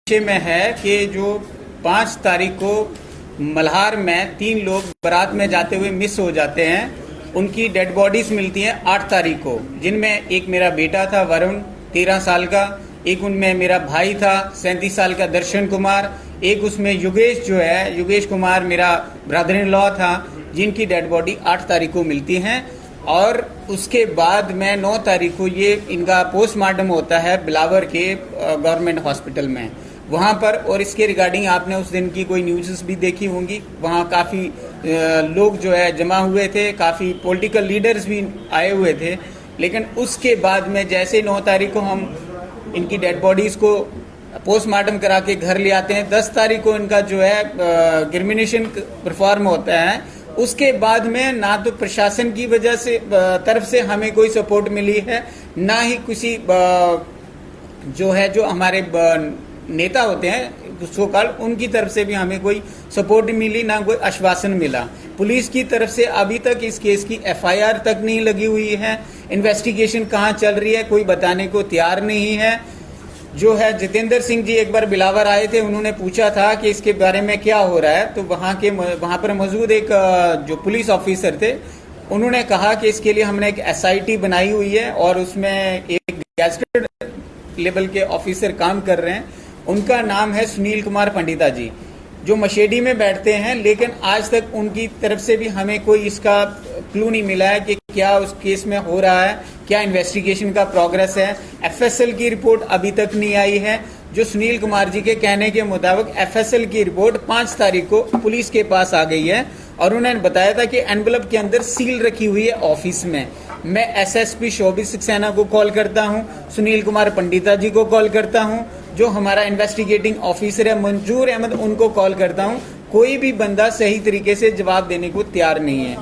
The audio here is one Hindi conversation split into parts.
विषय में है कि जो 5 तारीख को मल्हार में 3 लोग बारात में जाते हुए मिस हो जाते हैं। उनकी डेड बॉडीज मिलती हैं 8 तारीख को, जिनमें एक मेरा बेटा था वरुण 13 साल का, एक उनमें मेरा भाई था 37 साल का दर्शन कुमार, एक उसमें योगेश कुमार मेरा ब्रदर इन लॉ था, जिनकी डेड बॉडी 8 तारीख को मिलती हैं। और उसके बाद में 9 तारीख को ये इनका पोस्टमार्टम होता है बिलावर के गवर्नमेंट हॉस्पिटल में वहाँ पर। और इसके रिगार्डिंग आपने उस दिन की कोई न्यूज़ भी देखी होंगी, वहाँ काफ़ी लोग जमा हुए थे, काफ़ी पॉलिटिकल लीडर्स भी आए हुए थे। लेकिन उसके बाद में जैसे 9 तारीख को हम इनकी डेड बॉडीज़ को पोस्टमार्टम करा के घर ले आते हैं, 10 तारीख को इनका क्रिमिनेशन परफॉर्म होता है। उसके बाद में ना तो प्रशासन की वजह से तरफ से हमें कोई सपोर्ट मिली है, ना ही किसी जो हमारे नेता होते हैं सोकाल, उनकी तरफ से भी हमें कोई सपोर्ट मिली, ना कोई आश्वासन मिला। पुलिस की तरफ से अभी तक इस केस की एफआईआर तक नहीं लगी हुई है। इन्वेस्टिगेशन कहाँ चल रही है कोई बताने को तैयार नहीं है। जितेंद्र सिंह जी एक बार बिलावर आए थे, उन्होंने पूछा था कि इसके बारे में क्या हो रहा है, तो वहाँ पर मौजूद एक जो पुलिस ऑफिसर थे, उन्होंने कहा कि इसके लिए हमने एक एसआईटी बनाई हुई है और उसमें एक गैजेटेड लेवल के ऑफिसर काम कर रहे हैं। उनका नाम है सुनील कुमार पंडिता जी, जो मशेडी में बैठते हैं। लेकिन आज तक उनकी तरफ से भी हमें कोई इसका क्लू नहीं मिला है कि क्या उस केस में हो रहा है, क्या इन्वेस्टिगेशन का प्रोग्रेस है। एफएसएल की रिपोर्ट अभी तक नहीं आई है। जो सुनील कुमार जी के कहने के मुताबिक एफएसएल की रिपोर्ट 5 तारीख को पुलिस के पास आ गई है और उन्होंने बताया था कि एनवलप के अंदर सील रखी हुई है ऑफिस में। मैं एसएसपी शोभित सक्सेना को कॉल करता हूं, सुनील कुमार पंडिता जी को कॉल करता हूं, जो हमारा इन्वेस्टिगेटिंग ऑफिसर है मंजूर अहमद, उनको कॉल करता हूं। कोई भी बंदा सही तरीके से जवाब देने को तैयार नहीं है।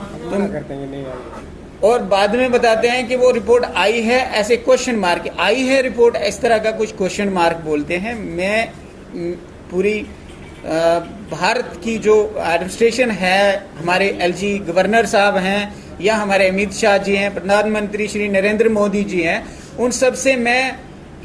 और बाद में बताते हैं कि वो रिपोर्ट आई है, ऐसे क्वेश्चन मार्क आई है रिपोर्ट, इस तरह का कुछ क्वेश्चन मार्क बोलते हैं। मैं पूरी भारत की जो एडमिनिस्ट्रेशन है, हमारे एलजी गवर्नर साहब हैं या हमारे अमित शाह जी हैं, प्रधानमंत्री श्री नरेंद्र मोदी जी हैं, उन सब से मैं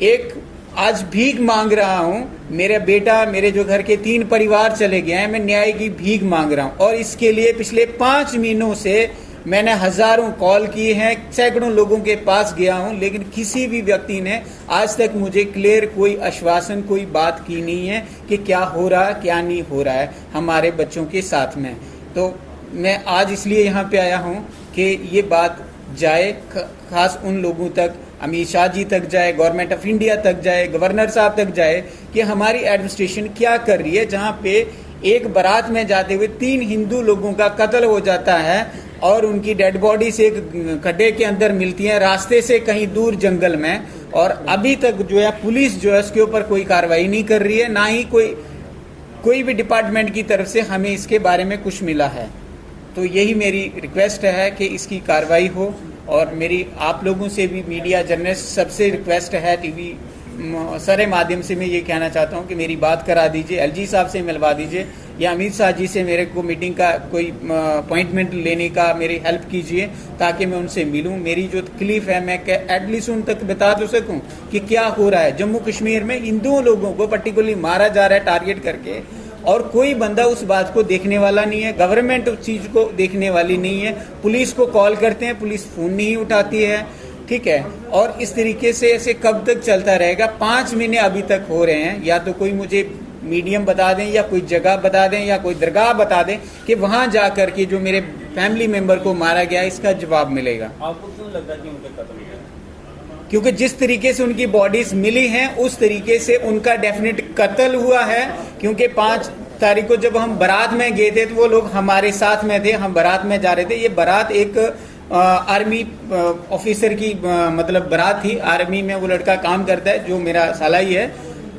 एक आज भीख मांग रहा हूं। मेरा बेटा, मेरे जो घर के 3 परिवार चले गए हैं, मैं न्याय की भीख मांग रहा हूं। और इसके लिए पिछले 5 महीनों से मैंने हजारों कॉल किए हैं, सैकड़ों लोगों के पास गया हूं, लेकिन किसी भी व्यक्ति ने आज तक मुझे क्लियर कोई आश्वासन, कोई बात की नहीं है कि क्या हो रहा है, क्या नहीं हो रहा है हमारे बच्चों के साथ में। तो मैं आज इसलिए यहाँ पे आया हूँ कि ये बात जाए, खास उन लोगों तक, अमित शाह जी तक जाए, गवर्नमेंट ऑफ इंडिया तक जाए, गवर्नर साहब तक जाए कि हमारी एडमिनिस्ट्रेशन क्या कर रही है, जहाँ पे एक बारात में जाते हुए 3 हिंदू लोगों का कत्ल हो जाता है और उनकी डेड बॉडी से एक गड्ढे के अंदर मिलती है, रास्ते से कहीं दूर जंगल में। और अभी तक पुलिस इसके ऊपर कोई कार्रवाई नहीं कर रही है, ना ही कोई भी डिपार्टमेंट की तरफ से हमें इसके बारे में कुछ मिला है। तो यही मेरी रिक्वेस्ट है कि इसकी कार्रवाई हो। और मेरी आप लोगों से भी, मीडिया जर्नलिस्ट सबसे रिक्वेस्ट है, टीवी सारे माध्यम से मैं ये कहना चाहता हूँ कि मेरी बात करा दीजिए, एलजी साहब से मिलवा दीजिए या अमित शाह जी से मेरे को मीटिंग का कोई अपॉइंटमेंट लेने का मेरी हेल्प कीजिए, ताकि मैं उनसे मिलूं। मेरी जो तकलीफ है मैं एटलीस्ट उन तक बता तो सकूं कि क्या हो रहा है। जम्मू कश्मीर में हिंदुओं लोगों को पर्टिकुलरली मारा जा रहा है टारगेट करके, और कोई बंदा उस बात को देखने वाला नहीं है, गवर्नमेंट उस चीज को देखने वाली नहीं है। पुलिस को कॉल करते हैं, पुलिस फोन नहीं उठाती है, ठीक है। और इस तरीके से ऐसे कब तक चलता रहेगा? 5 महीने अभी तक हो रहे हैं। या तो कोई मुझे मीडियम बता दें या कोई जगह बता दें या कोई दरगाह बता दें कि वहां जाकर के जो मेरे फैमिली मेंबर को मारा गया, इसका जवाब मिलेगा। आपको क्यों लगता है कि उनके कत्ल हुआ? क्योंकि जिस तरीके से उनकी बॉडीज मिली हैं, उस तरीके से उनका डेफिनेट कत्ल हुआ है। क्योंकि 5 तारीख को जब हम बारात में गए थे तो वो लोग हमारे साथ में थे, हम बारात में जा रहे थे। ये बारात एक आर्मी ऑफिसर की मतलब बारात थी। आर्मी में वो लड़का काम करता है, जो मेरा साला ही है,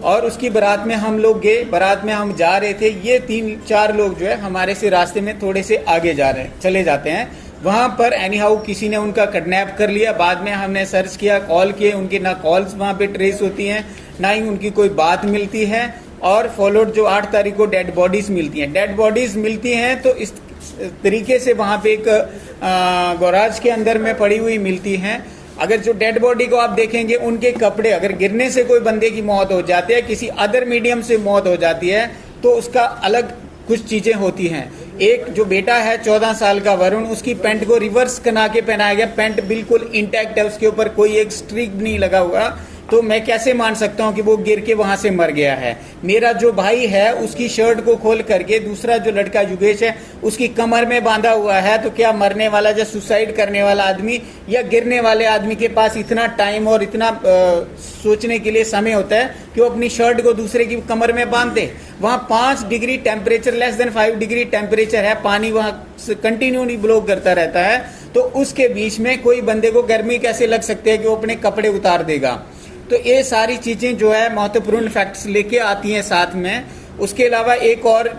और उसकी बारात में हम लोग गए। बारात में हम जा रहे थे, ये 3-4 लोग हमारे से रास्ते में थोड़े से आगे चले जाते हैं। वहां पर एनी हाउ किसी ने उनका किडनैप कर लिया। बाद में हमने सर्च किया, कॉल किए, उनकी ना कॉल्स वहां पे ट्रेस होती हैं, ना ही उनकी कोई बात मिलती है। और फॉलोड जो 8 तारीख को डेड बॉडीज मिलती हैं, तो इस तरीके से वहां पे एक गौराज के अंदर में पड़ी हुई मिलती हैं। अगर जो डेड बॉडी को आप देखेंगे, उनके कपड़े, अगर गिरने से कोई बंदे की मौत हो जाती है, किसी अदर मीडियम से मौत हो जाती है, तो उसका अलग कुछ चीजें होती हैं। एक जो बेटा है 14 साल का वरुण, उसकी पैंट को रिवर्स कना के पहनाया गया, पैंट बिल्कुल इंटैक्ट है, उसके ऊपर कोई एक स्ट्रिक नहीं लगा हुआ, तो मैं कैसे मान सकता हूं कि वो गिर के वहां से मर गया है। मेरा जो भाई है उसकी शर्ट को खोल करके दूसरा जो लड़का युगेश है उसकी कमर में बांधा हुआ है, तो क्या मरने वाला या सुसाइड करने वाला आदमी या गिरने वाले आदमी के पास इतना टाइम और इतना सोचने के लिए समय होता है कि वो अपनी शर्ट को दूसरे की कमर में बांध दे? वहां 5 degree temperature, less than 5 degree temperature है, पानी वहां कंटिन्यूली ब्लो करता रहता है, तो उसके बीच में कोई बंदे को गर्मी कैसे लग सकती है कि वो अपने कपड़े उतार देगा? तो ये सारी चीजें जो है महत्वपूर्ण फैक्ट्स लेके आती हैं साथ में। उसके अलावा एक और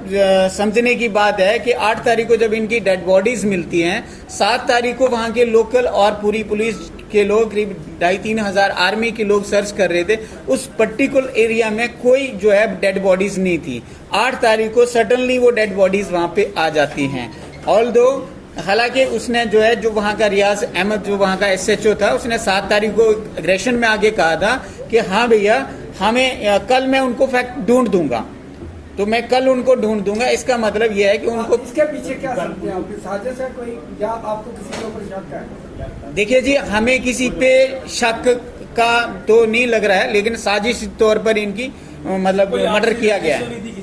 समझने की बात है कि 8 तारीख को जब इनकी डेड बॉडीज मिलती हैं, 7 तारीख को वहां के लोकल और पूरी पुलिस के लोग, करीब 2,500-3 हजार आर्मी के लोग सर्च कर रहे थे, उस पर्टिकुलर एरिया में कोई जो है डेड बॉडीज नहीं थी। 8 तारीख को सडनली वो डेड बॉडीज वहां पे आ जाती हैं। ऑल्दो हालांकि उसने जो है, जो वहां का रियाज अहमद जो वहां का SHO था, उसने 7 तारीख को एग्रेशन में आगे कहा था कि हाँ भैया, हमें कल मैं उनको फैक्ट ढूंढ दूंगा, तो मैं कल उनको ढूंढ दूंगा। इसका मतलब यह है कि उनको, इसके पीछे क्या समझते हैं आप? साजिश है कोई, या आपको किसी के ऊपर शक है? देखिए जी, हमें किसी पे शक का तो नहीं लग रहा है, लेकिन साजिश तौर पर इनकी मतलब मर्डर किया गया है।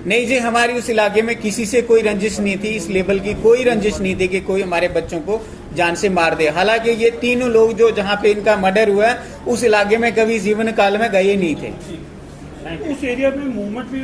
नहीं जी, हमारी उस इलाके में किसी से कोई रंजिश नहीं थी, इस लेवल की कोई रंजिश नहीं थी कि कोई हमारे बच्चों को जान से मार दे। हालांकि ये तीनों लोग जो जहाँ पे इनका मर्डर हुआ है, उस इलाके में कभी जीवन काल में गए नहीं थे। उस एरिया में मूवमेंट भी